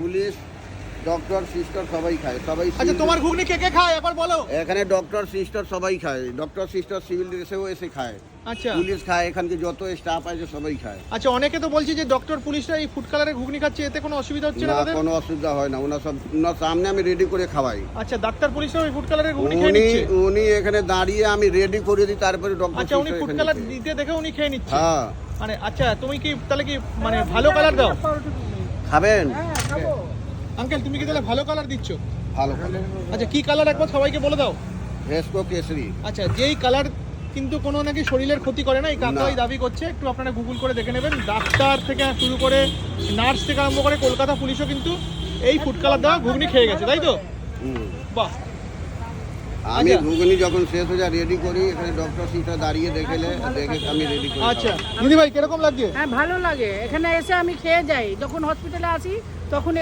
Police doctor sister সবাই খায়, সবাই। আচ্ছা, তোমার ঘুগনি কে কে খায় একবার বলো। এখানে ডক্টর সিস্টার সবাই খায়, ডক্টর সিস্টার সিভিল ড্রেসেও এসে খায়, আচ্ছা পুলিশ খায়, এখানকে যত স্টাফ আছে সবাই খায়। আচ্ছা, অনেকে তো বলছে যে ডক্টর পুলিশরা এই ফুড কালারের ঘুগনি খাচ্ছে, এতে কোনো অসুবিধা হচ্ছে না না, তাদের? কোনো অসুবিধা হয় না, ওনার সামনে আমি রেডি করে খাওয়াই। আচ্ছা, ডাক্তার পুলিশরা ওই ফুড কালারের ঘুগনি খেয়ে নিচ্ছে? উনি এখানে দাঁড়িয়ে আমি রেডি করে দিই, তারপরে ডক্টর। আচ্ছা, উনি ফুড কালার দিতে দেখে উনি খেয়ে নিচ্ছে? হ্যাঁ। মানে আচ্ছা, তুমি কি তাহলে কি মানে ভালো কালার দাও? খাবেন? আঙ্কেল, তুমি কি তাহলে ভালো কালার দিচ্ছ? ভালো ভালো। আচ্ছা, কি কালার একবার সবাইকে বলে দাও। ভেস্কো কেশরি। আচ্ছা, যেই কালার কিন্তু কোনো নাকি শরীরের ক্ষতি করে না, এই কাকাই না। দাবি করছে। একটু আপনারা গুগল করে দেখে নেবেন। ডাক্তার থেকে শুরু করে নার্স থেকে আরম্ভ করে কলকাতা পুলিশও কিন্তু এই ফুড কালার দেওয়া ঘুগনি খেয়ে গেছে, তাই তো? বাহ। আমি আচ্ছা। ঘুগনি যখন শেষ হয়ে যায় রেডি করি, এখানে ডক্টর সিস্টার দাঁড়িয়ে দেখে আমি রেডি করি। আচ্ছা দিদি ভাই, কিরকম লাগছে? হ্যাঁ, ভালো লাগে। এখানে এসে আমি খেয়ে যাই, যখন হসপিটালে আসি তখন